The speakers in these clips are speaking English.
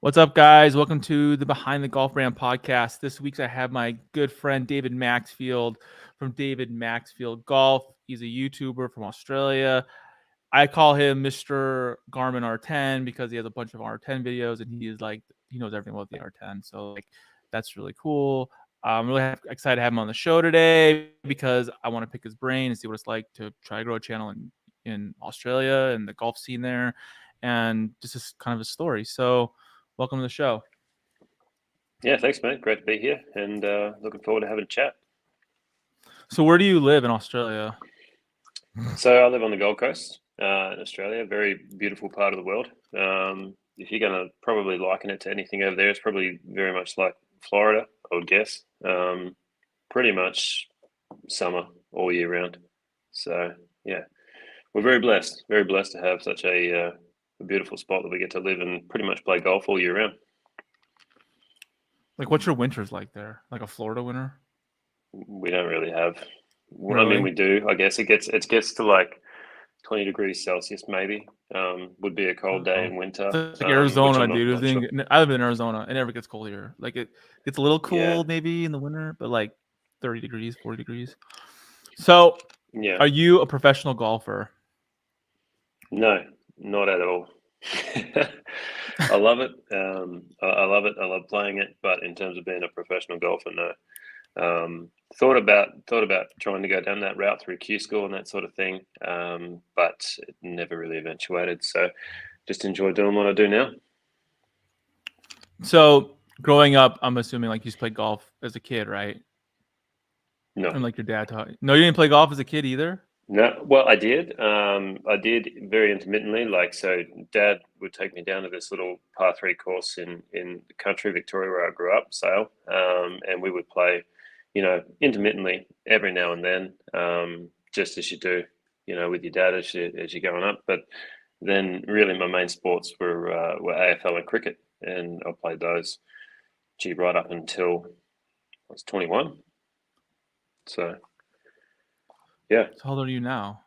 What's up, guys? Welcome to the Behind the Golf Brand podcast. This week, I have my good friend David Maxfield from David Maxfield Golf. He's a YouTuber from Australia. I call him Mr. Garmin R10 because he has a bunch of R10 videos, and he knows everything about the R10. So that's really cool. I'm really excited to have him on the show today because I want to pick his brain and see what it's like to try to grow a channel in Australia and the golf scene there, and just kind of a story. So welcome to the show. Yeah, thanks, mate. Great to be here, and looking forward to having a chat. So where do you live in Australia? So I live on the Gold Coast in Australia, very beautiful part of the world. If you're going to probably liken it to anything over there, it's probably very much like Florida, I would guess. Pretty much summer all year round. So yeah, we're very blessed to have such a beautiful spot that we get to live and pretty much play golf all year round. Like, what's your winters like there? Like a Florida winter? We don't really have. I mean, Really? we do. I guess it gets to like 20 degrees Celsius, maybe. Would be a cold day in winter, It's like which Arizona, I'm dude. not sure. I live in Arizona. It never gets cold here. Like it gets a little Yeah, cool maybe in the winter, but like 30 degrees, 40 degrees. So, yeah. are you a professional golfer? No, not at all. I love it. I love it. I love playing it. But in terms of being a professional golfer, no. Thought about trying to go down that route through Q school and that sort of thing, but it never really eventuated. So just enjoy doing what I do now. So, growing up, I'm assuming like you just played golf as a kid, right? No. And like your dad taught you. No, you didn't play golf as a kid either? No, well, I did. I did very intermittently. Like, so Dad would take me down to this little par three course in the country, Victoria, where I grew up, Sale, and we would play, intermittently every now and then, just as you do, with your dad as you're going up. But then, really, my main sports were AFL and cricket, and I played those, right up until I was 21. So, yeah, So how old are you now?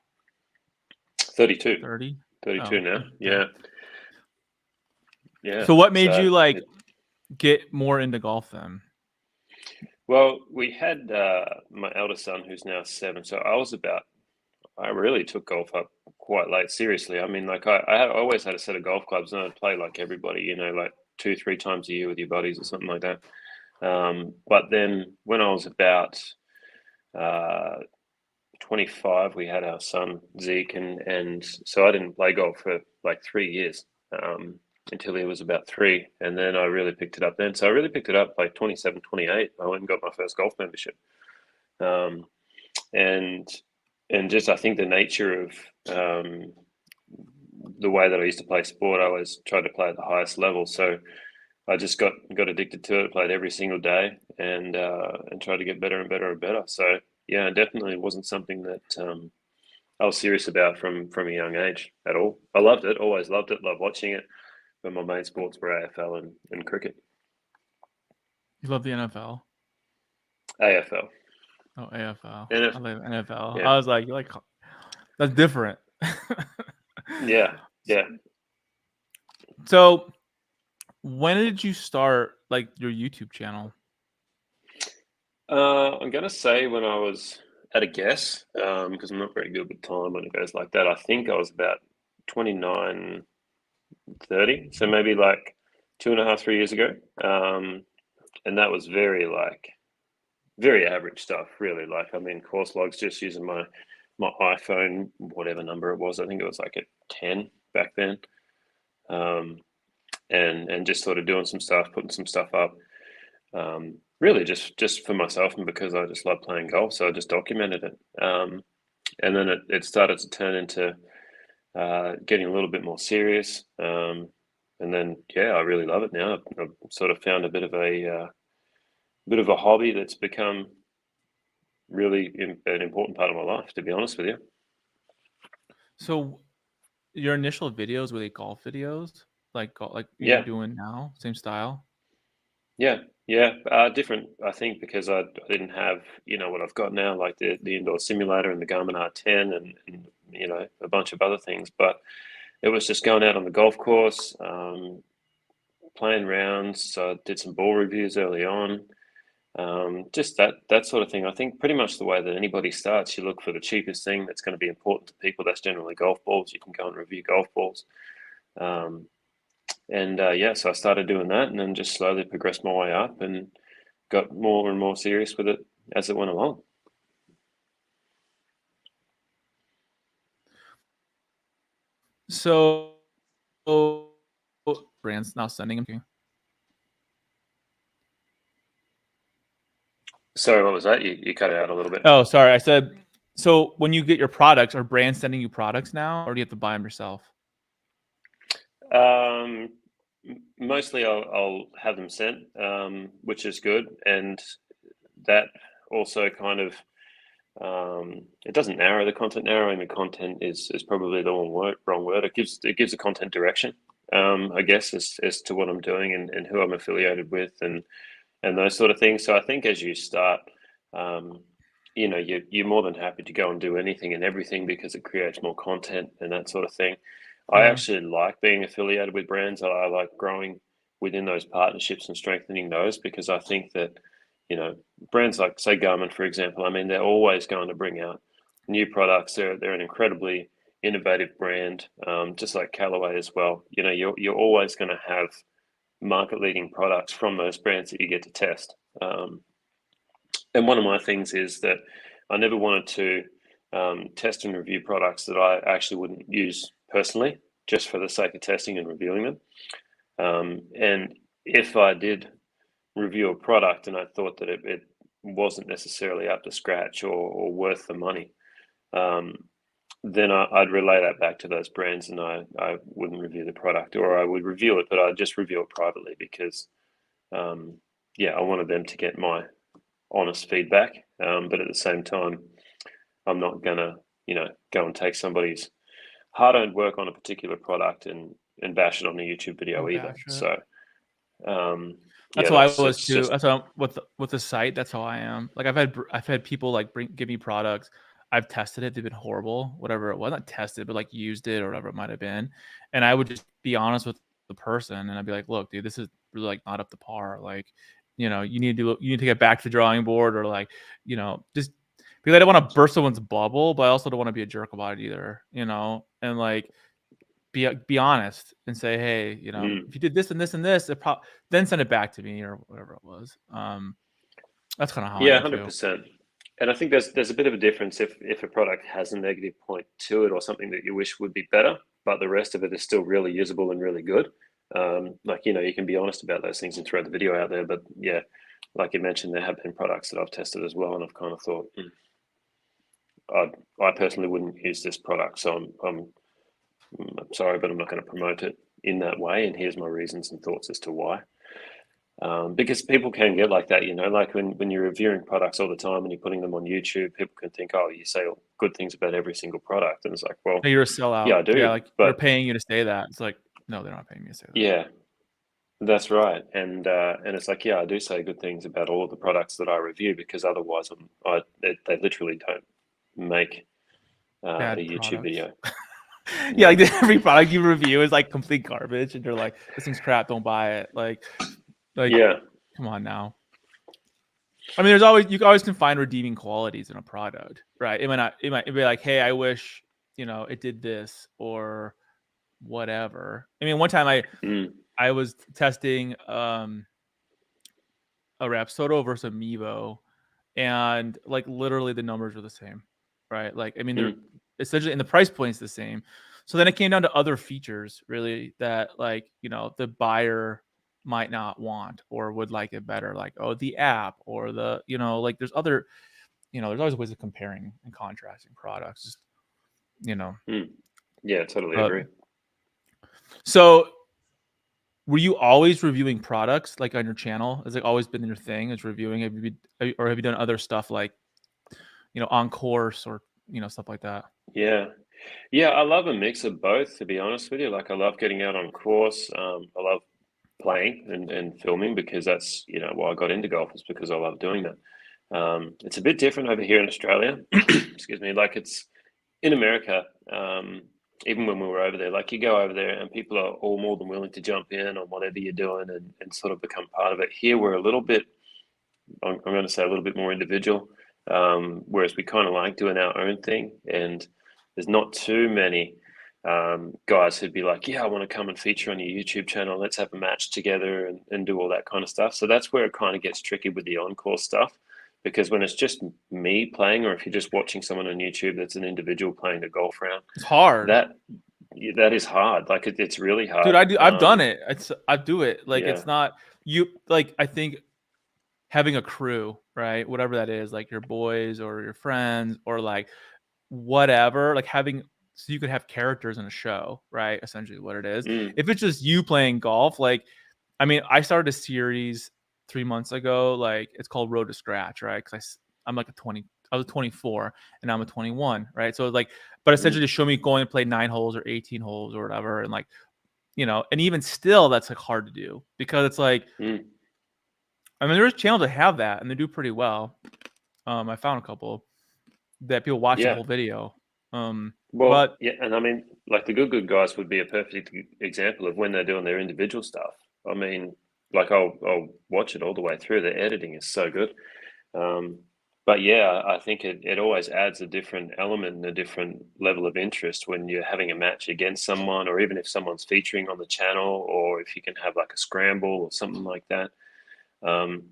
32. 30? 32 Oh, now. okay. Yeah. Yeah. So what made So, you like get more into golf then? well, we had my eldest son who's now 7. So I really took golf up quite late, seriously. I mean, like I always had a set of golf clubs and I'd play like everybody, like 2, 3 times a year with your buddies or something like that. But then when I was about uh, 25, we had our son Zeke, and so I didn't play golf for like 3 years. Until he was about 3, and then I really picked it up then. So I really picked it up like 27, 28. I went and got my first golf membership. Um, and just I think the nature of the way that I used to play sport, I always tried to play at the highest level. So I just got addicted to it, played every single day, and tried to get better and better and better. So yeah, definitely wasn't something that I was serious about from a young age at all. I loved it, always loved it, loved watching it. But my main sports were AFL and cricket. You love the NFL? AFL. Oh, AFL. I NF, love NFL. yeah, I was like, you like that's different. yeah, yeah. So, when did you start like your YouTube channel? I'm gonna say when I was at a guess, because I'm not very good with time when it goes like that. I think I was about 29, 30, so maybe like 2.5, 3 years ago. And that was very average stuff, really. Like, I mean, course logs, just using my iPhone, whatever number it was. I think it was like a 10 back then. And just sort of doing some stuff, putting some stuff up. Really just for myself and because I just love playing golf, so I just documented it. And then it started to turn into getting a little bit more serious. And then yeah, I really love it now. I've sort of found a bit of a hobby that's become really an important part of my life, to be honest with you. So, your initial videos were they golf videos? Like you're Yeah, doing now, same style? yeah, yeah. Different, I think, because I didn't have what I've got now, like the indoor simulator and the Garmin R10 and a bunch of other things. But it was just going out on the golf course, playing rounds. So I did some ball reviews early on. Just that sort of thing. I think pretty much the way that anybody starts, you look for the cheapest thing that's going to be important to people. That's generally golf balls. You can go and review golf balls. So I started doing that, and then just slowly progressed my way up and got more and more serious with it as it went along. So brands now sending them to you. Sorry, what was that? You cut it out a little bit. Oh, sorry. I said, so when you get your products, are brands sending you products now, or do you have to buy them yourself? Mostly I'll have them sent, which is good. And that also kind of, it doesn't narrow the content. Narrowing the content is probably the wrong word. It gives the content direction, I guess, as to what I'm doing and who I'm affiliated with and those sort of things. So I think as you start, you're more than happy to go and do anything and everything because it creates more content and that sort of thing. I actually like being affiliated with brands. I like growing within those partnerships and strengthening those because I think that, brands like, say, Garmin, for example, I mean, they're always going to bring out new products. They're an incredibly innovative brand, just like Callaway as well. You're always going to have market-leading products from those brands that you get to test. And one of my things is that I never wanted to test and review products that I actually wouldn't use personally, just for the sake of testing and reviewing them. And if I did review a product and I thought that it wasn't necessarily up to scratch or worth the money, then I'd relay that back to those brands and I wouldn't review the product, or I would review it, but I'd just review it privately because, I wanted them to get my honest feedback. But at the same time, I'm not gonna, go and take somebody's hard-earned work on a particular product and bash it on a YouTube video either. So that's how I was too. That's how with the site. That's how I am. Like I've had people like give me products. I've tested it. They've been horrible. Whatever it was, not tested, but like used it or whatever it might have been. And I would just be honest with the person, and I'd be like, "Look, dude, this is really like not up to par. Like, you need to get back to the drawing board, or like, just because I don't want to burst someone's bubble, but I also don't want to be a jerk about it either. And like." Be honest and say, hey, if you did this and this and this, then send it back to me or whatever it was. That's kind of how I am 100%. And I think there's a bit of a difference if a product has a negative point to it or something that you wish would be better, but the rest of it is still really usable and really good. You can be honest about those things and throw the video out there. But yeah, like you mentioned, there have been products that I've tested as well, and I've kind of thought, I personally wouldn't use this product, so I'm sorry, but I'm not going to promote it in that way. And here's my reasons and thoughts as to why. Because people can get like that, like when you're reviewing products all the time and you're putting them on YouTube, people can think, oh, you say good things about every single product. And it's like, well, you're a sellout. Yeah, I do. Yeah, like they're paying you to say that. It's like, no, they're not paying me to say that. Yeah, that's right. And it's like, yeah, I do say good things about all of the products that I review because otherwise they literally don't make a YouTube video. Yeah, like every product you review is like complete garbage, and you're like, "This thing's crap. Don't buy it." Like, yeah, come on now. I mean, you always can find redeeming qualities in a product, right? It might be like, "Hey, I wish it did this or whatever." I mean, one time I was testing a Rapsodo versus a Mevo, and like literally the numbers were the same, right? Like, I mean, they're essentially, and the price point's the same. So then it came down to other features really that like, the buyer might not want or would like it better. Like, the app or the, like there's other, there's always ways of comparing and contrasting products, Yeah, totally agree. So were you always reviewing products like on your channel? Has it always been your thing is reviewing? Have you done other stuff like, on course or, stuff like that? Yeah, I love a mix of both, to be honest with you. Like I love getting out on course. I love playing and filming because that's, why I got into golf is because I love doing that. It's a bit different over here in Australia. Excuse me. Like it's in America. even when we were over there, like you go over there and people are all more than willing to jump in on whatever you're doing and sort of become part of it. Here we're a little bit, I'm going to say a little bit more individual, whereas we kind of like doing our own thing. And there's not too many guys who'd be like, yeah, I want to come and feature on your YouTube channel. Let's have a match together and do all that kind of stuff. So that's where it kind of gets tricky with the encore stuff. Because when it's just me playing, or if you're just watching someone on YouTube that's an individual playing a golf round, It's hard. that is hard. Like it's really Dude, hard. I've done it. I do it. Like Yeah. it's not you like I think having a crew, right? Whatever that is, like your boys or your friends or like whatever, like having so you could have characters in a show, right? Essentially what it is. Mm. If it's just you playing golf, like I mean, I started a series 3 months ago, like it's called Road to Scratch, right? Because I'm like I was 24 and now I'm a 21, right? So like, but essentially Mm. to show me going to play 9 holes or 18 holes or whatever, and like, and even still, that's like hard to do because it's like, Mm. I mean, there's channels that have that and they do pretty well. I found a couple that people watch the Yeah. whole video. Well, But yeah, and I mean, like the good guys would be a perfect example of when they're doing their individual stuff. I mean, like I'll watch it all the way through. The editing is so good. Um, but yeah, I think it always adds a different element and a different level of interest when you're having a match against someone, or even if someone's featuring on the channel, or if you can have like a scramble or something like that. Um,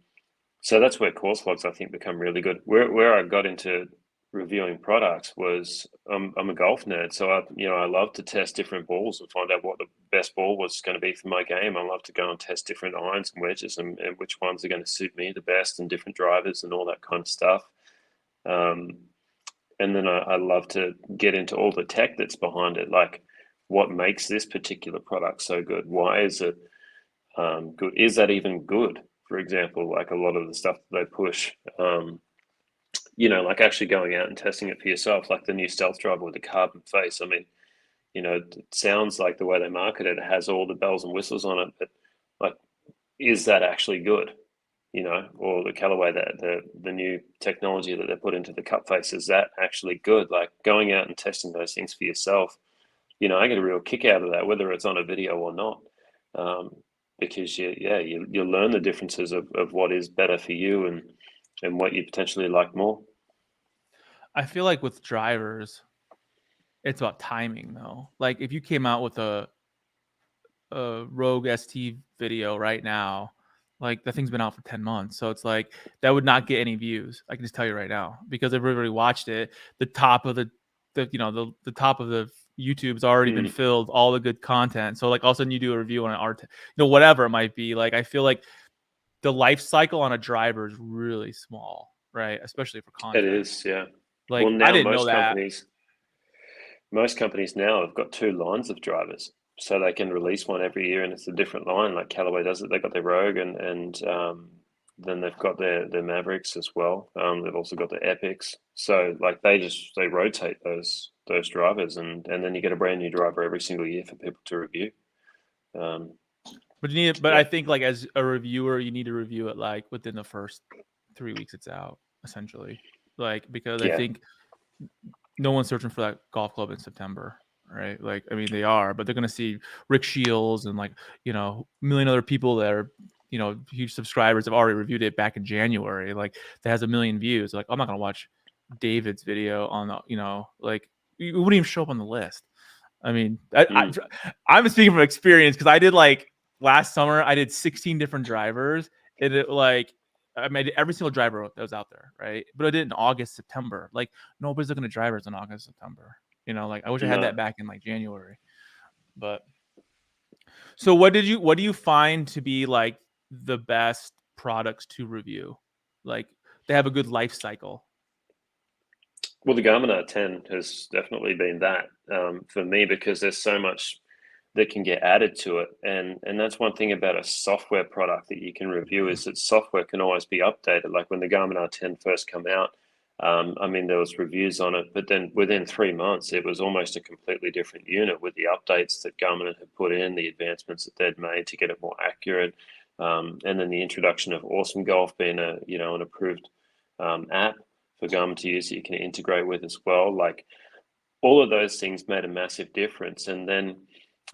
so that's where course logs, I think, become really good. Where I got into reviewing products was I'm a golf nerd, so I love to test different balls and find out what the best ball was going to be for my game. I love to go and test different irons and wedges and which ones are going to suit me the best and different drivers and all that kind of stuff. Um, and then I love to get into all the tech that's behind it, like what makes this particular product so good? Why is it good? Is that even good? For example, like a lot of the stuff that they push, like actually going out and testing it for yourself, like the new stealth driver with the carbon face. I mean, it sounds like the way they market it, it has all the bells and whistles on it, but like, is that actually good? Or the Callaway, that the new technology that they put into the cup face, is that actually good? Like going out and testing those things for yourself, I get a real kick out of that, whether it's on a video or not. Because you learn the differences of what is better for you and what you potentially like more. I feel like with drivers, it's about timing though. Like if you came out with a Rogue ST video right now, like the thing's been out for 10 months. So it's like that would not get any views. I can just tell you right now because everybody watched it. The top of the top of the YouTube's already been Mm. filled, all the good content. So like all of a sudden you do a review on an art, whatever it might be. Like I feel like the life cycle on a driver is really small, right? Especially for It content. is, yeah. Well, Like I now didn't know that. most companies now have got two lines of drivers, so they can release one every year, and it's a different line. Like Callaway does it; they've got their Rogue, and then they've got their Mavericks as well. They've also got the Epics. So like they rotate those drivers, and then you get a brand new driver every single year for people to review. But you need, but Yeah, I think like as a reviewer, you need to review it like within the first 3 weeks it's out, essentially. Like because I yeah, think no one's searching for that golf club in September, right? Like I mean they are, but they're gonna see Rick Shields and like a million other people that are huge subscribers have already reviewed it back in January. Like that has 1 million views. Like I'm not gonna watch David's video on the like it wouldn't even show up on the list. I mean, mm, I'm speaking from experience because I did like last summer, I did 16 different drivers. I made every single driver that was out there, right? But I did it in August, September. Like nobody's looking at drivers in August, September. Like I wish I had no. that back in like January. But so what do you find to be like the best products to review? Like they have a good life cycle. Well, the Garmin R10 has definitely been that for me because there's so much that can get added to it, and that's one thing about a software product that you can review is that software can always be updated. Like when the Garmin R10 first came out, I mean there was reviews on it, but then within 3 months it was almost a completely different unit with the updates that Garmin had put in, the advancements that they'd made to get it more accurate, and then the introduction of Awesome Golf being an approved app for Garmin to use that you can integrate with as well. Like all of those things made a massive difference. And then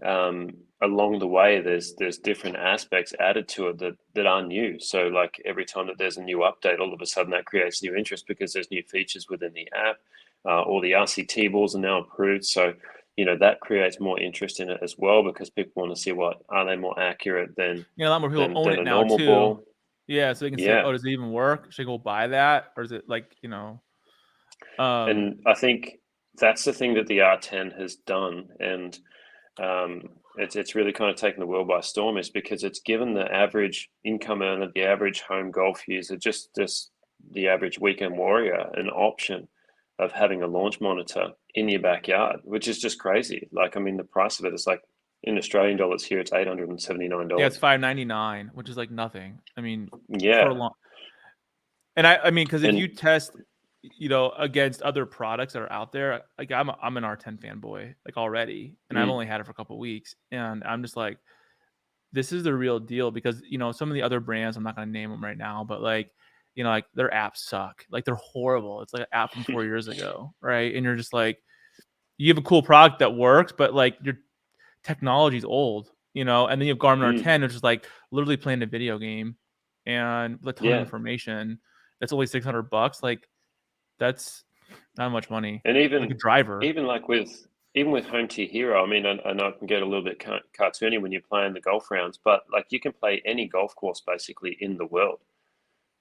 along the way, there's different aspects added to it that are new. So like every time that there's a new update, all of a sudden that creates new interest because there's new features within the app. All the RCT balls are now approved. So, that creates more interest in it as well because people want to see what are they more accurate than A lot more people own it a now normal too. ball. Yeah, so they can say, Yeah. "Oh, does it even work? Should I go buy that, or is it like And I think that's the thing that the R10 has done, and it's really kind of taken the world by storm, is because it's given the average income earner, the average home golf user, just the average weekend warrior, an option of having a launch monitor in your backyard, which is just crazy. Like, I mean, the price of it is like in Australian dollars here, it's $879. Yeah, it's $599, which is like nothing. I mean, for a Yeah, long. And I mean, because if and you test, against other products that are out there, like I'm an R10 fanboy, like already, and I've only had it for a couple of weeks, and I'm just like, this is the real deal because some of the other brands, I'm not going to name them right now, but like like their apps suck, like they're horrible. It's like an app from 4 years ago, right? And you're just like, you have a cool product that works, but like your technology's old, and then you have Garmin R10, which is like literally playing a video game and with a ton of yeah, information. That's only $600. Like that's not much money. and Like a driver. even with Home Tier Hero, I mean, I know it can get a little bit cartoony when you're playing the golf rounds, but like you can play any golf course basically in the world.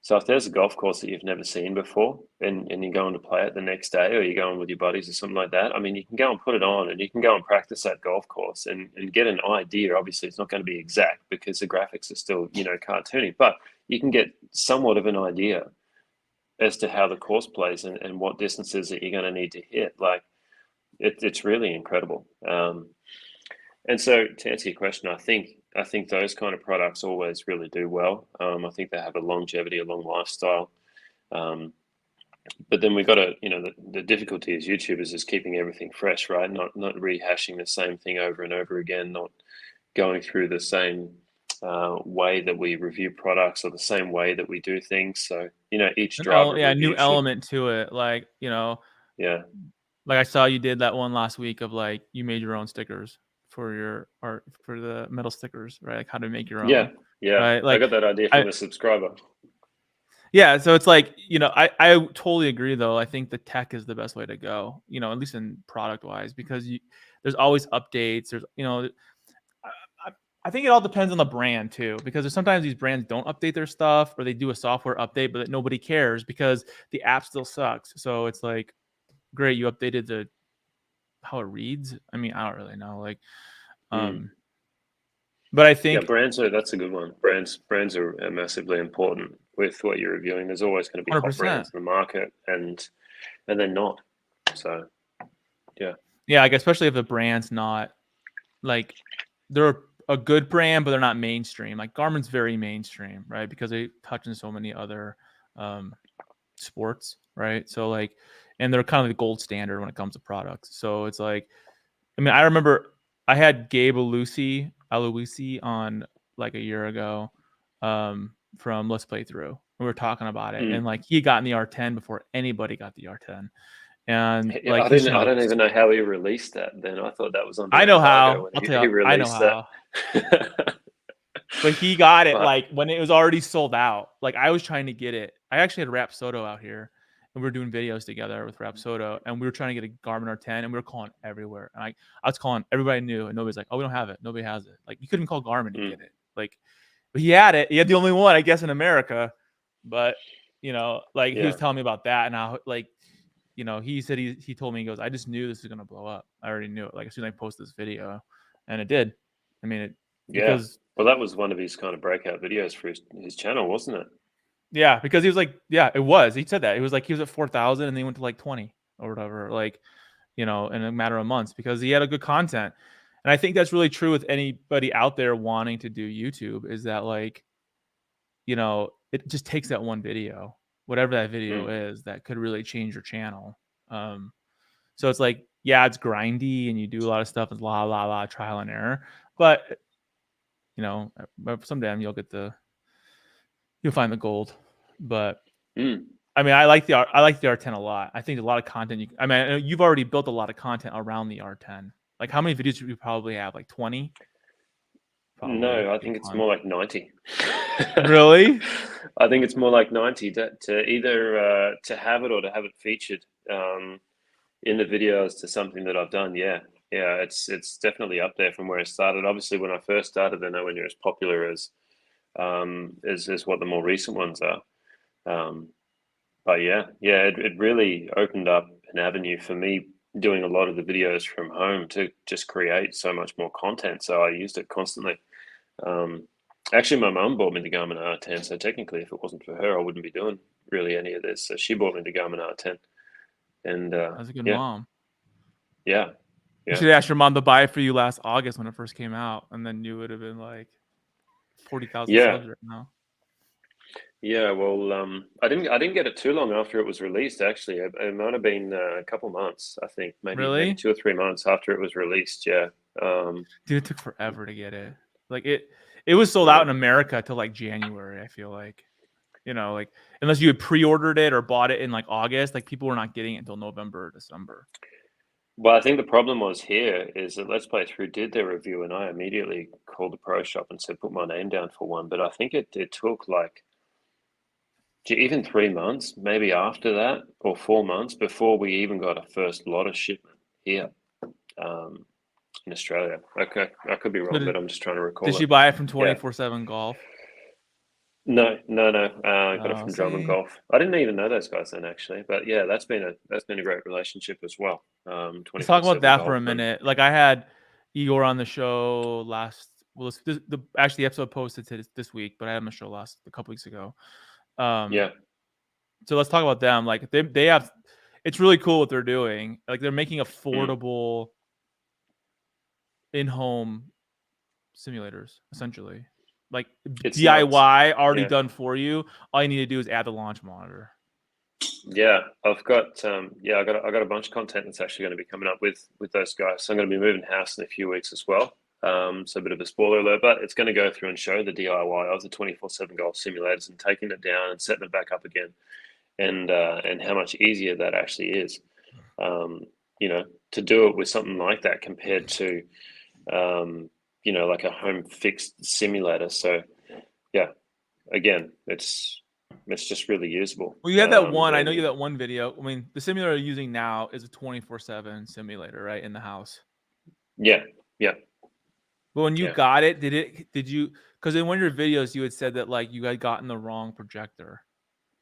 So if there's a golf course that you've never seen before and you're going to play it the next day or you're going with your buddies or something like that, I mean, you can go and put it on and you can go and practice that golf course and get an idea. Obviously, it's not going to be exact because the graphics are still, cartoony, but you can get somewhat of an idea as to how the course plays and what distances that you're going to need to hit. Like it's really incredible. And so to answer your question, I think those kind of products always really do well. I think they have a longevity, a long lifestyle. Um, but then we've got to, the difficulty as YouTubers is keeping everything fresh, right? Not rehashing the same thing over and over again, not going through the same way that we review products or the same way that we do things. So, each driver A new review should, element to it. Like, yeah, like I saw you did that one last week of like you made your own stickers for the metal stickers, right? Like how to make your yeah, own, yeah. right? I Like got that idea I from a subscriber. yeah, so it's like, I totally agree though. I think the tech is the best way to go, at least in product wise, because there's always updates. There's, I, I I think it all depends on the brand too, because there's sometimes these brands don't update their stuff or they do a software update, but nobody cares because the app still sucks. So it's like, great, you updated how it reads. I mean, I don't really know. Like, Mm. um, but I Yeah, think that's a good one. Brands are massively important with what you're reviewing. There's always going to be hot 100%. brands in the market, and they're not. So yeah, Yeah, like especially if the brand's not like they're a good brand, but they're not mainstream. Like Garmin's very mainstream, right? Because they touch in so many other um, sports, right? So like, and they're kind of the gold standard when it comes to products. So it's like, I mean, I remember I had Gabe Aluisi on like a year ago from Let's Play Through. We were talking about it, and mm. like he got in the R10 before anybody got the R10, and Yeah, like his I channel. don't even know how he released that. Then I thought that was under I know embargo how. when I'll tell he you. I know released that. how. But he got it But like when it was already sold out. Like I was trying to get it. I actually had Rap Soto out here, and we were doing videos together with Rap Soto, and we were trying to get a Garmin R10, and we were calling everywhere. And I was calling everybody I knew, and nobody's like, "Oh, we don't have it. Nobody has it." Like you couldn't call Garmin to mm, get it. Like, but he had it. He had the only one, I guess, in America. But like he was yeah, telling me about that, and how like he said he told me, he goes, "I just knew this was gonna blow up. I already knew it. Like as soon as I posted this video, and it did. I mean, it yeah. because." Well, that was one of his kind of breakout videos for his channel, wasn't it? Yeah, because he was like, yeah, it was. He said that. It was like he was at 4,000 and then he went to like 20 or whatever, like, in a matter of months because he had a good content. And I think that's really true with anybody out there wanting to do YouTube is that like, it just takes that one video, whatever that video Mm, is, that could really change your channel. Um, so it's like, yeah, it's grindy and you do a lot of stuff and la trial and error, but someday you'll find the gold. But mm. I mean, I like the R10 a lot. I think a lot of content. I mean, you've already built a lot of content around the R10. Like, how many videos do you probably have? Like 20? Probably. No, I think it's more like 90. Really? I think it's more like 90 to either to have it or to have it featured in the videos to something that I've done. Yeah, yeah, it's definitely up there from where I started. Obviously, when I first started, they're nowhere near as popular as what the more recent ones are. But yeah, it really opened up an avenue for me doing a lot of the videos from home to just create so much more content. So I used it constantly. Um, Actually, my mum bought me the Garmin R10, so technically, if it wasn't for her, I wouldn't be doing really any of this. So she bought me the Garmin R10, and That's a good yeah, mom. yeah, You yeah, should ask your mom to buy it for you last August when it first came out, and then you would have been like 40,000 yeah, subs right now. yeah. Well, I didn't get it too long after it was released. Actually, it might have been a couple months. I think maybe Really? 2 or 3 months after it was released. Yeah, Dude, it took forever to get it. Like it was sold out yeah. in America till like January, I feel like. Like unless you had pre-ordered it or bought it in like August, like people were not getting it until November or December. Well, I think the problem was here is that Let's Play Through did their review, and I immediately called the pro shop and said, put my name down for one. But I think it took like even 3 months, maybe after that, or 4 months before we even got a first lot of shipment here in Australia. Okay, I could be So wrong, but I'm just trying to did recall she it. buy it from Yeah. 24/7 Golf? No, no, no. I got it Oh, from Drum and see. Golf. I didn't even know those guys then, actually. But yeah, that's been a great relationship as well. Let's talk about 24/7 that for Golf, a and minute. Like I had Igor on the show last. Well, actually the episode posted to this week, but I had him on the show a couple weeks ago. yeah. So let's talk about them. Like they have, it's really cool what they're doing. Like they're making Mm. affordable in-home simulators essentially. Like It's nuts. DIY already Yeah. done for you. All you need to do is add the launch monitor. Yeah, I've got I got a bunch of content that's actually going to be coming up with those guys. So I'm going to be moving house in a few weeks as well. So a bit of a spoiler alert, but it's going to go through and show the DIY of the 24/7 golf simulators and taking it down and setting it back up again, and how much easier that actually is. Um, to do it with something like that compared to like a home fixed simulator. So yeah, again, it's just really usable. Well, you have that one. I know you And have that one video. I mean, the simulator you're using now is a 24/7 simulator, right, in the house. yeah, yeah. But when you Yeah, got it, did you? Because in one of your videos, you had said that like you had gotten the wrong projector.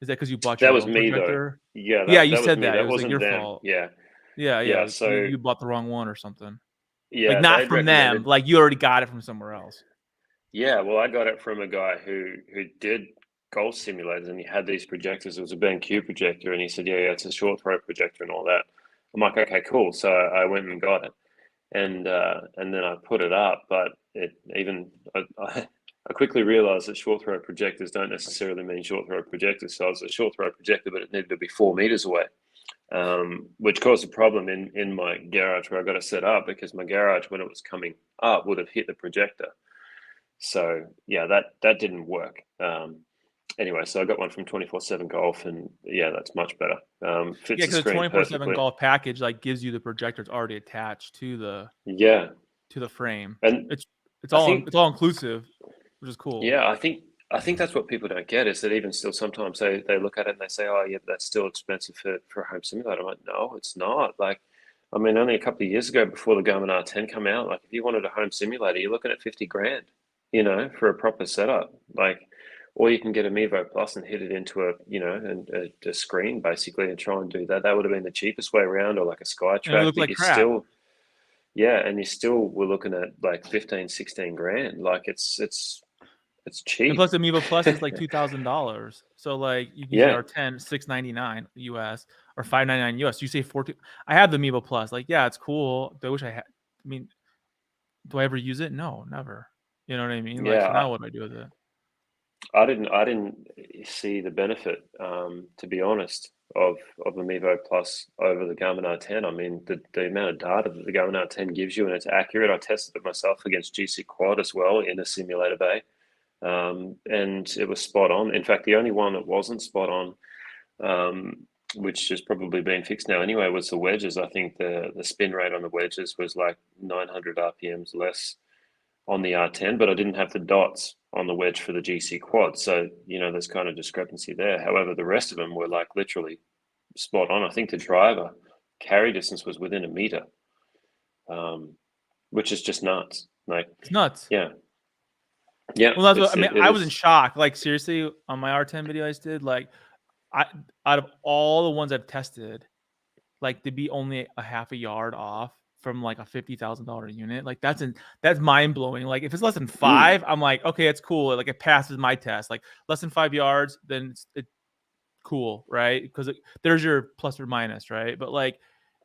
Is that because you bought that your was own me though. projector? Yeah, Yeah, that you that was said me. that. It That was like wasn't your them. fault. Yeah, Yeah, yeah. yeah. So You bought the wrong one or something. Like yeah, not they'd from them. recommended. Like you already got it from somewhere else. Yeah, well, I got it from a guy who did golf simulators, and he had these projectors. It was a BenQ projector, and he said, "Yeah, it's a short throw projector and all that." I'm like, "Okay, cool." So I went and got it, and then I put it up, but I quickly realized that short throw projectors don't necessarily mean short throw projectors. So it's a short throw projector, but it needed to be 4 meters away. Which caused a problem in my garage where I got it set up, because my garage, when it was coming up, would have hit the projector. So yeah, that didn't work. Anyway, so I got one from 24/7 Golf, and yeah, that's much better. Yeah, Fits the because the screen 24/7 perfectly. golf package like gives you the projectors already attached to Yeah, the frame. and It's I think it's all inclusive, which is cool. yeah, I think that's what people don't get, is that even still sometimes they look at it and they say, oh yeah, but that's still expensive for a home simulator. I'm like, no, it's not. Like, I mean, only a couple of years ago, before the Garmin R10 come out, like if you wanted a home simulator, you're looking at 50 grand, for a proper setup. Like, or you can get a Mevo Plus and hit it into a screen basically and try and do that. That would have been the cheapest way around, or like a And it SkyTrack, looked but like you crap. still, yeah, and you still were looking at like 15, 16 grand. Like it's And cheap. plus, Amiibo Plus is like $2,000. So like you can use the Yeah. R10 $699 US or $599 US. You say 14. I have the Amiibo Plus. Like, yeah, it's cool. Do I wish I had? I mean, do I ever use it? No, never. You know what I mean? Like, so Yeah, now what do I do with it? I didn't see the benefit, to be honest, of the Mevo Plus over the Garmin R10. I mean, the amount of data that the Garmin R10 gives you, and it's accurate. I tested it myself against GC Quad as well in a simulator bay, and it was spot on. In fact, the only one that wasn't spot on which has probably been fixed now anyway, was the wedges. I think the spin rate on the wedges was like 900 RPMs less on the R10, but I didn't have the dots on the wedge for the GC quad. So, there's kind of discrepancy there. However, the rest of them were like literally spot on. I think the driver carry distance was within a meter, which is just nuts. Like, It's nuts. yeah. Yeah. Well, that's what I mean. I was in shock. Like, seriously, on my R10 video I just did, like, out of all the ones I've tested, like, to be only a half a yard off from like a $50,000 unit, like that's mind blowing. Like, if it's less than 5, I'm like, okay, it's cool. Like, it passes my test. Like, less than 5 yards, then it's cool, right? Because there's your plus or minus, right? But like,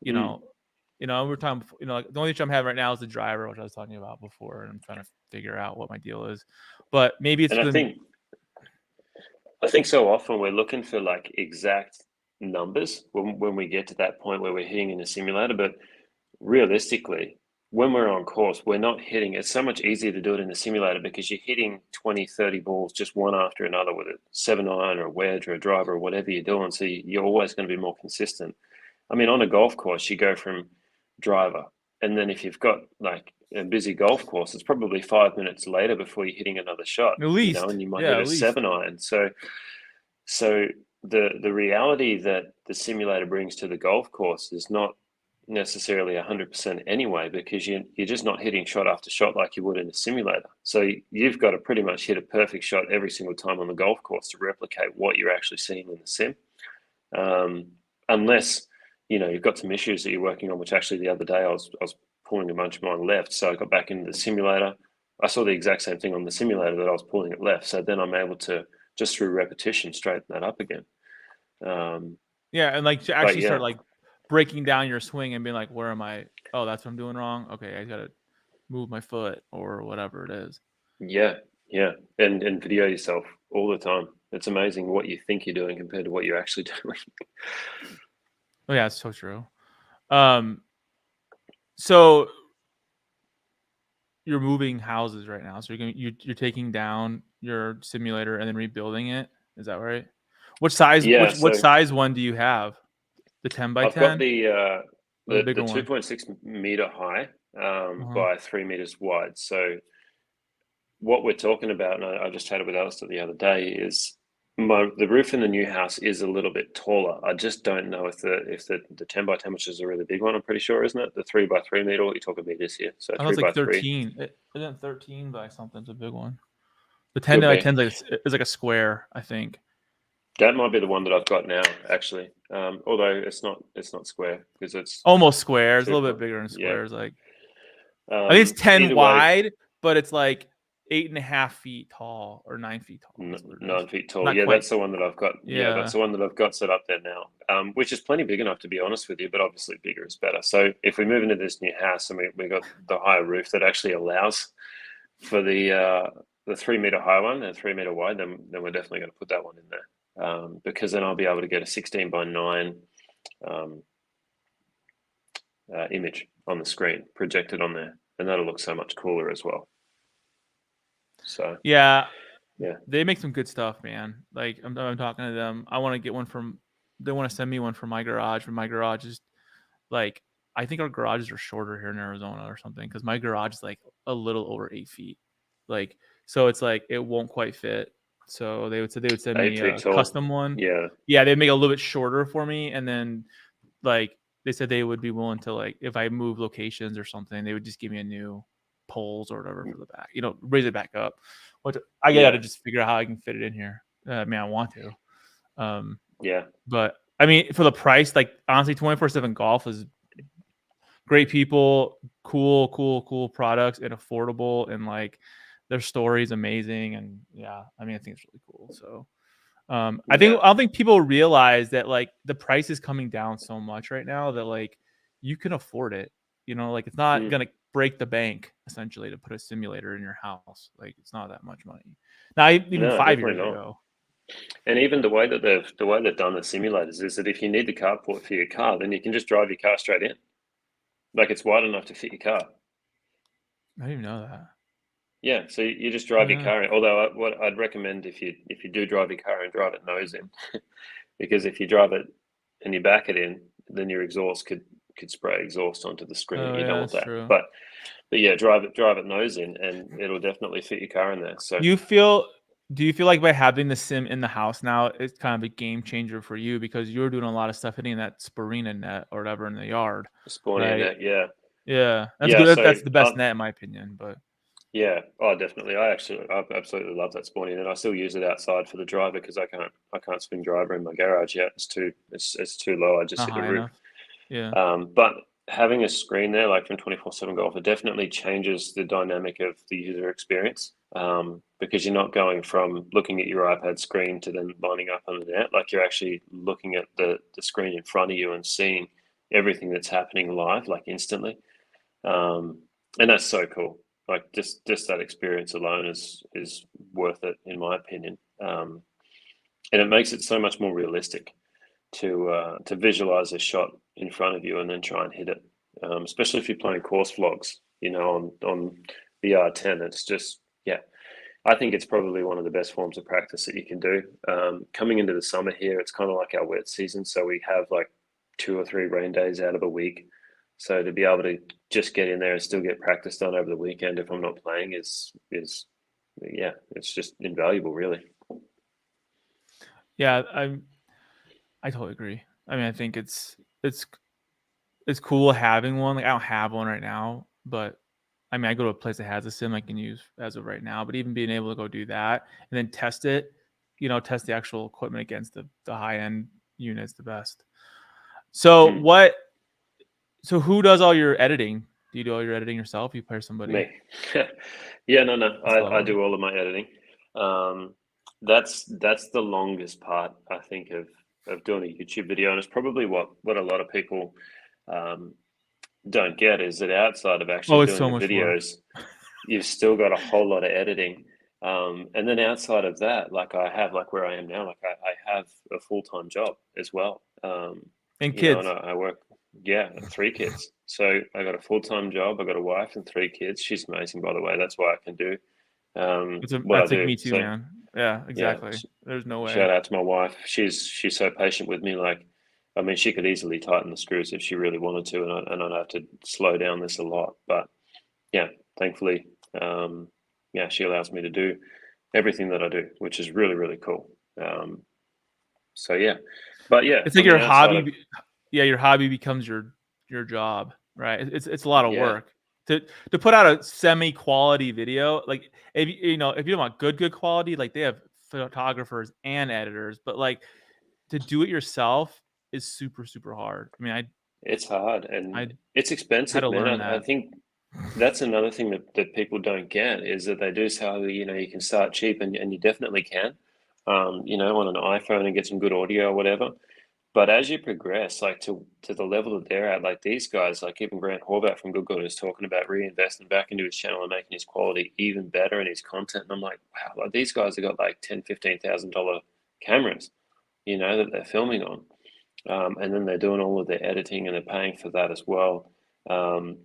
we're talking, like, the only issue I'm having right now is the driver, which I was talking about before, and I'm trying to figure out what my deal is. But maybe it's. And I think so often we're looking for like exact numbers when we get to that point where we're hitting in a simulator, but realistically, when we're on course, we're not hitting. It's so much easier to do it in the simulator because you're hitting 20, 30 balls just one after another with a 7-iron or a wedge or a driver or whatever you're doing. So you're always going to be more consistent. I mean, on a golf course, you go from driver, and then if you've got like a busy golf course, it's probably 5 minutes later before you're hitting another shot. At least, and you might hit a 7-iron. So the reality that the simulator brings to the golf course is not necessarily 100% anyway, because you're just not hitting shot after shot like you would in a simulator. So you've got to pretty much hit a perfect shot every single time on the golf course to replicate what you're actually seeing in the sim. Unless, you've got some issues that you're working on, which actually the other day I was pulling a bunch of mine left. So I got back into the simulator. I saw the exact same thing on the simulator that I was pulling it left. So then I'm able to, just through repetition, straighten that up again. And like to actually start like breaking down your swing and being like, where am I? Oh, that's what I'm doing wrong. Okay, I gotta move my foot or whatever it is. Yeah. And video yourself all the time. It's amazing what you think you're doing compared to what you're actually doing. Oh yeah, it's so true. So you're moving houses right now. So you're taking down your simulator and then rebuilding it. Is that right? What size? Yeah, what size one do you have? The 10 by 10. I've got the bigger 2.6 meter high by 3 meters wide. So what we're talking about, and I just chatted with Alistair the other day, is the roof in the new house is a little bit taller. I just don't know if the 10 by 10, which is a really big one, I'm pretty sure, isn't it? The 3 by 3 meter, what you're talking meters here. So I 3 by 13. 3. Isn't 13 by something? It's a big one. The 10 by 10 is like a square, I think. That might be the one that I've got now, actually. Although it's not square because it's almost square. It's a little bit bigger than squares. Yeah. Like I think it's 10 wide, but it's like 8.5 feet tall or 9 feet tall. 9 feet tall. Yeah, that's the one that I've got. Yeah, that's the one that I've got set up there now, which is plenty big enough to be honest with you, but obviously bigger is better. So if we move into this new house and we got the higher roof that actually allows for the 3 meter high one and 3 meter wide, then we're definitely going to put that one in there, because then I'll be able to get a 16 by 9 image on the screen projected on there, and that'll look so much cooler as well. So yeah, they make some good stuff, man. Like I'm talking to them. I want to get one from. They want to send me one for my garage. But my garage is like, I think our garages are shorter here in Arizona or something, because my garage is like a little over 8 feet. Like, so it's like it won't quite fit. So they would send me a custom one. Yeah, they'd make it a little bit shorter for me, and then like they said they would be willing to, like, if I move locations or something, they would just give me a new poles or whatever for the back, raise it back up, which I got to just figure out how I can fit it in here. I mean, I want to. But I mean, for the price, like honestly, 24/7 Golf is great people, cool products, and affordable, and like their story is amazing. And yeah, I mean, I think it's really cool. So I don't think people realize that like the price is coming down so much right now that like you can afford it. Like it's not gonna break the bank essentially to put a simulator in your house. Like it's not that much money. Now, even 5 years ago. And even the way that they've done the simulators is that if you need the carport for your car, then you can just drive your car straight in. Like it's wide enough to fit your car. I didn't even know that. Yeah, so you just drive your car in. Although what I'd recommend if you do drive your car and drive it nose in, because if you drive it and you back it in, then your exhaust could spray exhaust onto the screen. Oh You yeah, don't want that's that. true. But yeah, drive it nose in, and it'll definitely fit your car in there. So Do you feel like by having the sim in the house now, it's kind of a game changer for you because you're doing a lot of stuff hitting that Spirina net or whatever in the yard, spawning in right? that, yeah. Yeah, that's Yeah, good. so That's the best net in my opinion. But yeah, oh definitely. I absolutely love that spawning, and I still use it outside for the driver because I can't swing driver in my garage yet. It's too low. I just not hit a high roof. enough. Yeah. But having a screen there, like from 24/7 Golf, it definitely changes the dynamic of the user experience, because you're not going from looking at your iPad screen to then lining up on the net. Like you're actually looking at the screen in front of you and seeing everything that's happening live, like instantly. And that's so cool. Like just that experience alone is worth it, in my opinion. And it makes it so much more realistic to visualize a shot in front of you and then try and hit it. Especially if you're playing course vlogs, on the R10. It's just, yeah, I think it's probably one of the best forms of practice that you can do. Coming into the summer here, it's kind of like our wet season, so we have like 2 or 3 rain days out of a week. So to be able to just get in there and still get practice done over the weekend if I'm not playing is yeah, it's just invaluable, really. Yeah, I totally agree. I mean, I think it's cool having one. Like I don't have one right now, but I mean, I go to a place that has a sim I can use as of right now. But even being able to go do that and then test it, test the actual equipment against the high end units the best. So Mm, what? So who does all your editing? Do you do all your editing yourself? You hire somebody? me. Yeah, no. That's a lot of I work. do all of my editing. Um, that's the longest part, I think, of doing a YouTube video, and it's probably what a lot of people um, don't get is that outside of actually Oh, it's doing so the much work. videos, you've still got a whole lot of editing. And then outside of that, like I have, like where I am now, like I have a full-time job as well. And And kids. I work, yeah, 3 kids. So I got a full-time job. I got a wife and 3 kids. She's amazing, by the way. That's why I can do what I That's like do. me too, So man. Yeah, yeah, exactly. There's no way. shout out to my wife. She's so patient with me. Like, I mean, she could easily tighten the screws if she really wanted to, and I'd have to slow down this a lot. But yeah, thankfully, yeah, she allows me to do everything that I do, which is really, really cool. So yeah, but yeah, It's I like mean, your outside of hobby. Yeah, your hobby becomes your job, right? It's a lot of yeah, work to put out a semi quality video. Like if you don't want good quality, like they have photographers and editors, but like to do it yourself is super hard. I mean, it's hard I and it's had expensive, to man. learn I that. think that's another thing that people don't get is that they do say, oh, you can start cheap, and you definitely can, on an iPhone and get some good audio or whatever. But as you progress, like to the level that they're at, like these guys, like even Grant Horvat from Good Good is talking about reinvesting back into his channel and making his quality even better and his content. And I'm like, wow, like these guys have got like $10,000, $15,000 cameras, that they're filming on. And then they're doing all of their editing and they're paying for that as well. Um,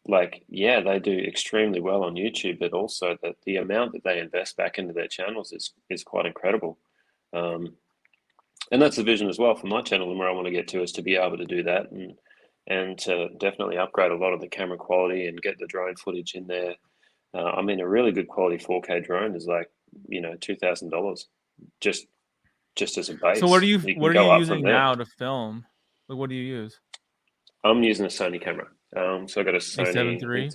like, yeah, they do extremely well on YouTube, but also that the amount that they invest back into their channels is quite incredible. Um, and that's the vision as well for my channel and where I want to get to is to be able to do that and to definitely upgrade a lot of the camera quality and get the drone footage in there. I mean, a really good quality 4K drone is like, $2,000 just just as a So base. You what can are you go up from using there. now to film? Like what do you use? I'm using a Sony camera. So I got a A seven Sony, I think three.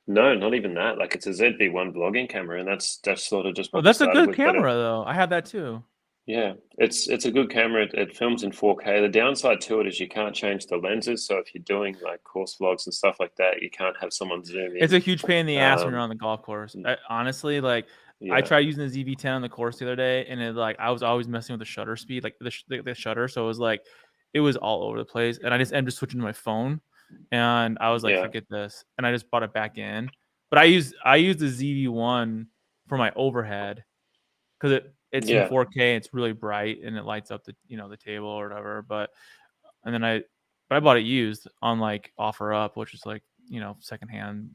no, not even that. Like it's a ZV-1 vlogging camera, and that's sort of just Oh, what we that's a started good with. But camera though. I had that too. yeah, it's a good camera. It films in 4K. The downside to it is you can't change the lenses. So if you're doing like course vlogs and stuff like that, you can't have someone zoom It's in. a huge pain in the ass when you're Um, on the golf course. Honestly, like I yeah, tried using the ZV-10 on the course the other day, and I was always messing with the shutter speed, like the shutter. So it was all over the place, and I just ended up switching to my phone, and I was like, yeah, forget this, and I just brought it back in. But I use the ZV-1 for my overhead because it's in yeah, 4K, it's really bright, and it lights up the table or whatever. And then I bought it used on like OfferUp, which is like secondhand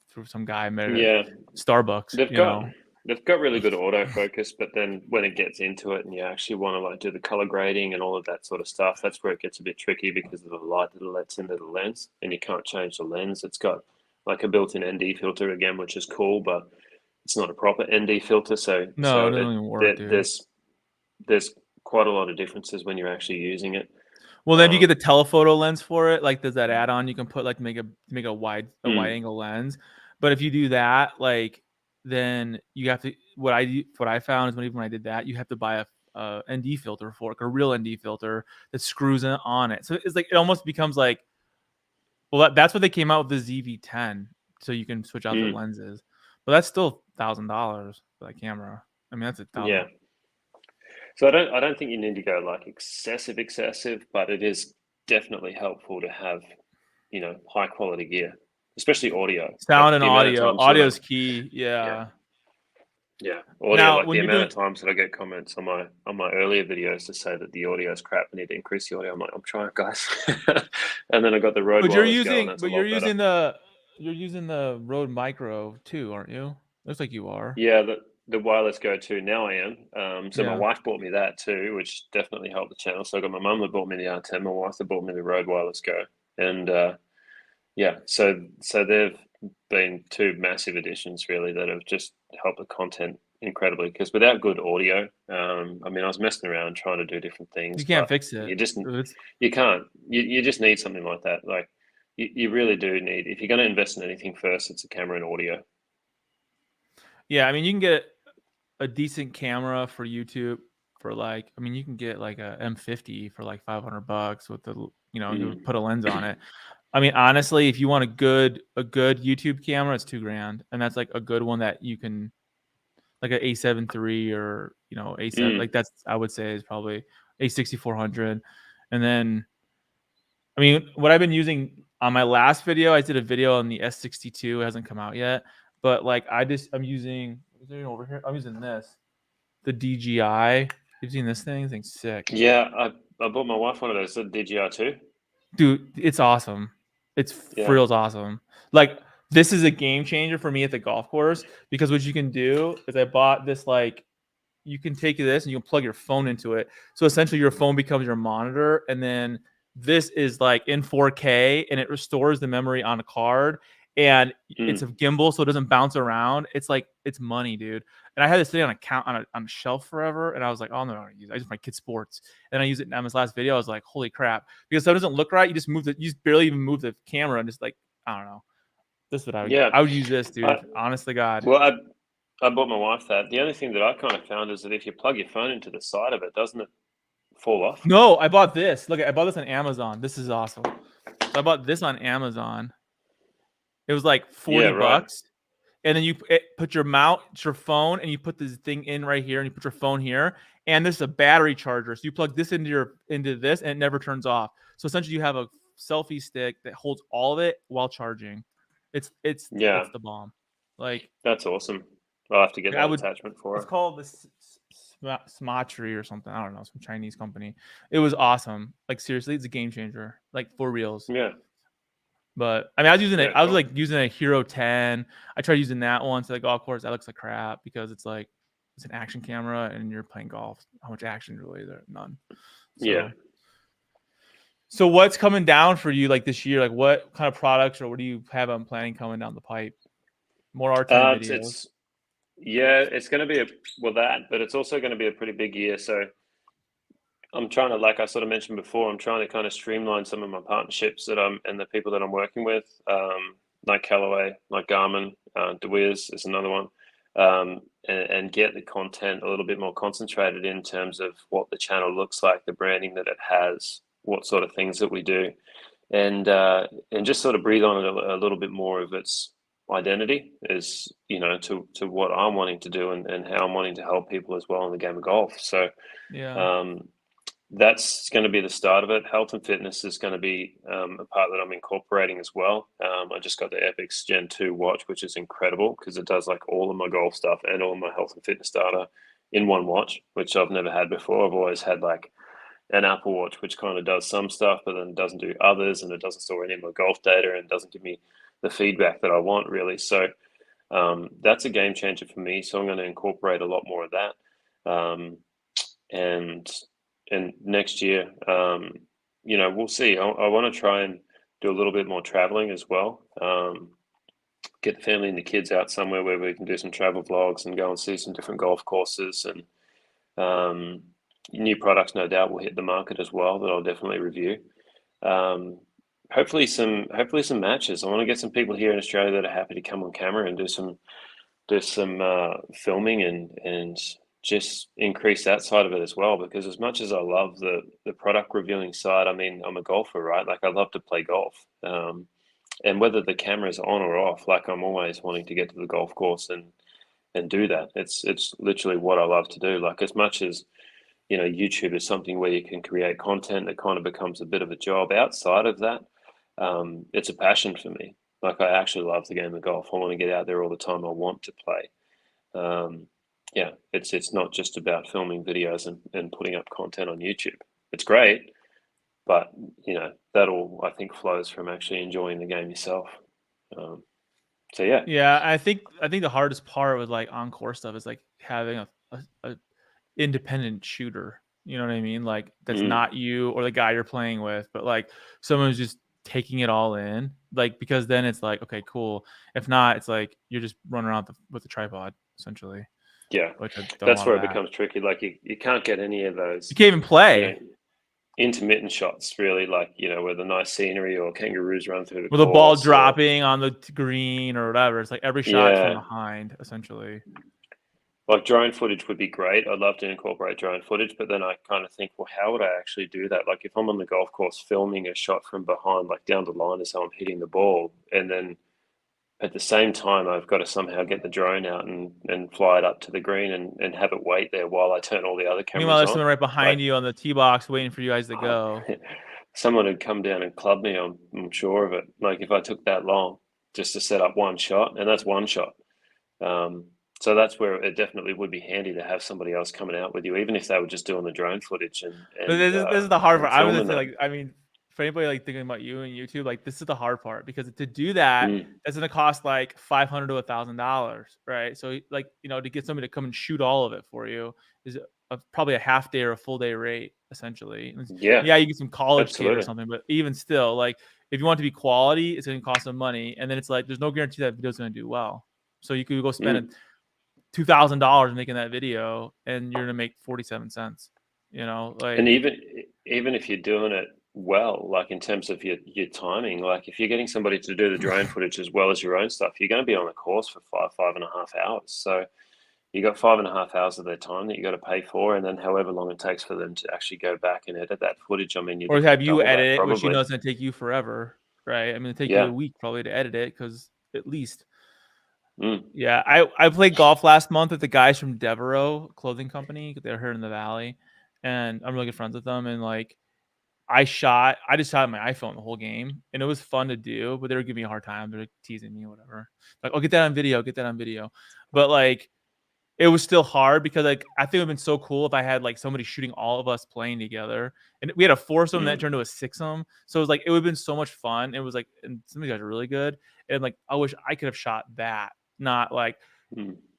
through some guy made it at yeah. Starbucks, They've got They've got really good autofocus, but then when it gets into it and you actually want to like do the color grading and all of that sort of stuff, that's where it gets a bit tricky because of the light that it lets into the lens, and you can't change the lens. It's got like a built-in ND filter again, which is cool, but it's not a proper ND filter. So No, it doesn't even work, dude. there's quite a lot of differences when you're actually using it. Well, then if you get the telephoto lens for it, like there's that add-on you can put like make a wide angle lens. But if you do that, like then you have to what I found is when I did that, you have to buy a ND filter for it, like a real ND filter that screws on it. So it's like it almost becomes like that's what they came out with the ZV-10, so you can switch out the lenses. But that's still $1,000 for that camera. I mean, that's $1,000. Yeah. So I don't think you need to go like excessive, but it is definitely helpful to have, you know, high quality gear, especially audio. Like Sound and the amount of audio. times Audio is key. yeah, Yeah. yeah, audio. Now, Like when the you're amount doing of times that I get comments on my earlier videos to say that the audio is crap, I need to increase the audio. I'm like, I'm trying, guys. And then I got the Rode But you're wireless going. using, That's a but you're lot better. using the, you're using the Rode Micro too, aren't you? Looks like you are. Yeah, the wireless Go 2 now I am. So my Yeah. wife bought me that too, which definitely helped the channel. So I got my mum that bought me the R10, my wife that bought me the Rode wireless Go, and yeah, so they've been two massive additions really that have just helped the content incredibly. Because without good audio, I mean, I was messing around trying to do different things, You can't but fix it. you just It's, you can't. You just need something like that. Like you really do need. If you're going to invest in anything first, it's a camera and audio. yeah, I mean, you can get a decent camera for YouTube for like, I mean, you can get like a M50 for like $500 with the, you put a lens on it. I mean, honestly, if you want a good YouTube camera, it's $2,000, and that's like a good one that you can, like an A7 III or A7, like that's I would say is probably A6400, and then I mean, what I've been using on my last video, I did a video on the S62. It hasn't come out yet, but like I'm using, is it over here? I'm using this, the DJI. You've seen this thing? This thing's sick. Yeah, I bought my wife one of those, the DGR2. Dude, it's awesome. It's for Yeah. real awesome. Like this is a game changer for me at the golf course because what you can do is I bought this, like you can take this and you can plug your phone into it. So essentially your phone becomes your monitor, and then this is like in 4K and it restores the memory on a card, and it's a gimbal so it doesn't bounce around. It's like it's money, dude. And I had this thing on a shelf forever, and I was like, oh, I'm not gonna use it. I just my kids' sports. And I use it in this last video. I was like, holy crap. Because if it doesn't look right, you just barely even move the camera and just like, I don't know. This is what Yeah. I would use this, dude. I, Honest to God. well, I bought my wife that. The only thing that I kind of found is that if you plug your phone into the side of it, doesn't it fall off? No, I bought this. Look, I bought this on Amazon. This is awesome. So I bought this on Amazon. It was like 40 Yeah, right. bucks. And then you put your phone, and you put this thing in right here, and you put your phone here. And this is a battery charger. So you plug this into this, and it never turns off. So essentially, you have a selfie stick that holds all of it while charging. It's Yeah, the bomb. Like that's awesome. I'll have to get that attachment for It's it. called the Smatry or something. I don't know, some Chinese company. It was awesome. Like seriously, it's a game changer. Like for reals. Yeah. But I mean, I was using it. Yeah, I was cool. like using a Hero 10. I tried using that once. Like, oh, of course, that looks like crap because it's like it's an action camera and you're playing golf. How much action really is there? None. So, Yeah. so what's coming down for you like this year? Like, what kind of products or what do you have on planning coming down the pipe? More R10 videos. It's going to be but it's also going to be a pretty big year. So I'm trying to, like I sort of mentioned before, I'm trying to kind of streamline some of my partnerships and the people that I'm working with, like Callaway, like Garmin, DeWeers is another one, and get the content a little bit more concentrated in terms of what the channel looks like, the branding that it has, what sort of things that we do, and just sort of breathe on it a little bit more of its identity is, to what I'm wanting to do and how I'm wanting to help people as well in the game of golf. So Yeah. that's going to be the start of it. Health and fitness is going to be a part that I'm incorporating as well. I just got the Epix Gen 2 watch, which is incredible because it does like all of my golf stuff and all of my health and fitness data in one watch, which I've never had before. I've always had like an Apple Watch, which kind of does some stuff, but then doesn't do others, and it doesn't store any of my golf data and doesn't give me the feedback that I want really. So That's a game changer for me. So I'm going to incorporate a lot more of that. And next year, we'll see. I want to try and do a little bit more traveling as well. Get the family and the kids out somewhere where we can do some travel vlogs and go and see some different golf courses, and new products no doubt will hit the market as well that I'll definitely review. Hopefully some matches. I want to get some people here in Australia that are happy to come on camera and do some filming and just increase that side of it as well, because as much as I love the product reviewing side, I mean, I'm a golfer, right? Like I love to play golf. And whether the camera's on or off, like I'm always wanting to get to the golf course and do that. It's literally what I love to do. Like as much as, YouTube is something where you can create content that kind of becomes a bit of a job. Outside of that, it's a passion for me. Like I actually love the game of golf. I want to get out there all the time. I want to play. Yeah, it's not just about filming videos and putting up content on YouTube. It's great, but that all I think flows from actually enjoying the game yourself. So yeah. Yeah, I think the hardest part with like on-course stuff is like having a independent shooter. You know what I mean? Like that's not you or the guy you're playing with, but like someone who's just taking it all in. Like because then it's like, okay, cool. If not, it's like you're just running around with the tripod essentially. Yeah, Which I don't that's want where it that. becomes tricky. Like you can't get any of those. You can't even play. Intermittent shots, really, like where the nice scenery or kangaroos run through the with the ball course dropping on the green or whatever. It's like every shot from Yeah. behind, essentially. Like drone footage would be great. I'd love to incorporate drone footage, but then I kind of think, well, how would I actually do that? Like if I'm on the golf course filming a shot from behind, like down the line as how I'm hitting the ball, and then at the same time I've got to somehow get the drone out and fly it up to the green and have it wait there while I turn all the other Meanwhile, cameras there's on. someone right behind Like, you on the tee box waiting for you guys to go. someone would come down and club me. I'm sure of it. Like if I took that long just to set up one shot, and that's one shot. So that's where it definitely would be handy to have somebody else coming out with you, even if they were just doing the drone footage But this is the hard part. I'm gonna filming say, that. like, I mean, for anybody like thinking about you and YouTube, like this is the hard part because to do that, that's gonna cost like $500 to $1,000, right? So like to get somebody to come and shoot all of it for you is probably a half day or a full day rate, essentially. Yeah, You get some college kid or absolutely. something, but even still, like if you want it to be quality, it's gonna cost some money, and then it's like there's no guarantee that video's gonna do well. So you could go spend $2,000 making that video, and you're gonna make 47 cents. Like, And even if you're doing it well, like in terms of your timing, like if you're getting somebody to do the drone footage as well as your own stuff, you're going to be on the course for 5.5 hours. So you got 5.5 hours of their time that you got to pay for, and then however long it takes for them to actually go back and edit that footage. I mean, you're or looking have at you double that edit it, which probably. it's gonna take you forever, right? I mean, it'll take you Yeah. a week probably to edit it, because at least. Mm. Yeah, I played golf last month with the guys from Devereaux clothing company. They're here in the Valley, and I'm really good friends with them. And like, I just shot on my iPhone the whole game, and it was fun to do. But they were giving me a hard time. They're like teasing me, whatever. Like, oh, get that on video, get that on video. But like, it was still hard because like I think it would have been so cool if I had like somebody shooting all of us playing together, and we had a foursome that turned to a sixsome. So it was like it would have been so much fun. It was like, and some of you guys are really good, and like I wish I could have shot that. Not like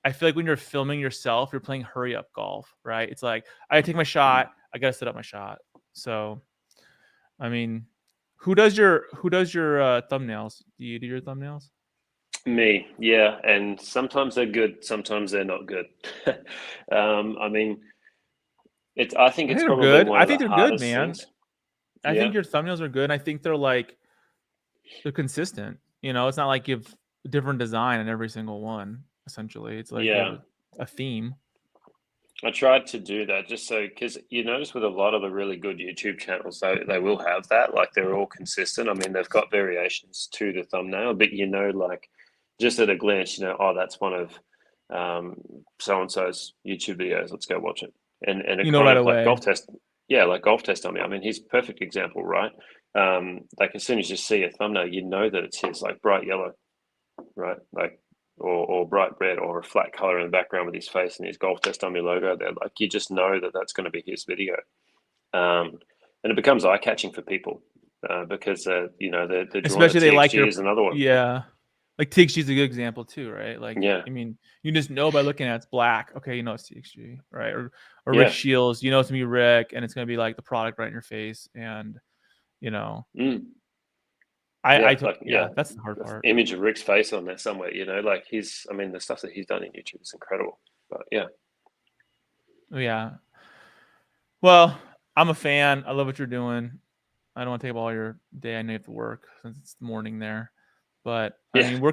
I feel like when you're filming yourself, you're playing hurry up golf, right? It's like I take my shot, I gotta set up my shot. So I mean, who does your thumbnails? Do you do your thumbnails? Me, yeah, and sometimes they're good, sometimes they're not good. I mean, I think I it's think they're probably good. one I of the think they're good, hardest man. things. I think Yeah. your thumbnails are good. I think they're like they're consistent. It's not like you have a different design in every single one. Essentially, it's like you Yeah. have a theme. I tried to do that just so, because you notice with a lot of the really good YouTube channels, they will have that. Like they're all consistent. I mean, they've got variations to the thumbnail, but like just at a glance, oh, that's one of so and so's YouTube videos. Let's go watch it. And it kind Right of like away. golf test. Yeah, like golf test on me. I mean, he's a perfect example, right? Like as soon as you see a thumbnail, you know that it's his, like bright yellow, right? Like or bright red or a flat color in the background with his face and his golf test dummy logo there. Like you just know that that's going to be his video, and it becomes eye catching for people because the drawing Especially at they like TXG your is another one. yeah. Like TXG is a good example too, right? Like, Yeah. I mean, you just know by looking at it's black. Okay, you know it's TXG, right? Or Yeah. Rick Shields, you know it's gonna be Rick, and it's gonna be like the product right in your face, and you know, that's the hard part. Image of Rick's face on there somewhere, you know, like the stuff that he's done in YouTube is incredible. But yeah. Yeah. Well, I'm a fan. I love what you're doing. I don't want to take up all your day. I know you have to work since it's the morning there. But I mean, where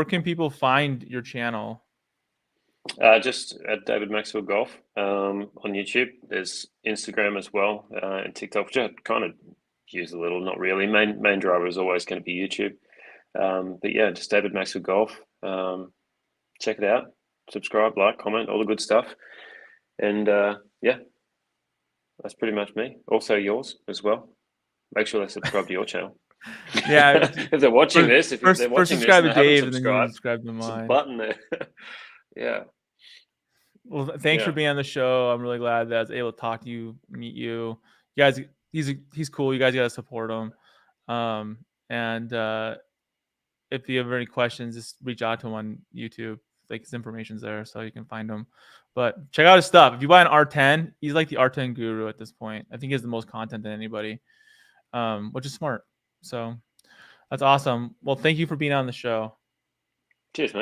can people find your channel? Just at David Maxfield Golf on YouTube. There's Instagram as well, and TikTok, which I kind of use a little, not really. Main driver is always going to be YouTube. But yeah, just David Maxfield Golf. Check it out. Subscribe, like, comment, all the good stuff. And yeah, that's pretty much me. Also yours as well. Make sure they subscribe to your channel. Yeah, if they're watching this, if they're watching subscribe this to and Dave, haven't and then you subscribed, subscribe to mine. a button there. Yeah. Well, thanks for being on the show. I'm really glad that I was able to talk to you, meet you. You guys, he's cool. You guys got to support him. And if you have any questions, just reach out to him on YouTube. Like his information's there, so you can find him. But check out his stuff. If you buy an R10, he's like the R10 guru at this point. I think he has the most content than anybody, which is smart. So that's awesome. Well, thank you for being on the show. Cheers, man.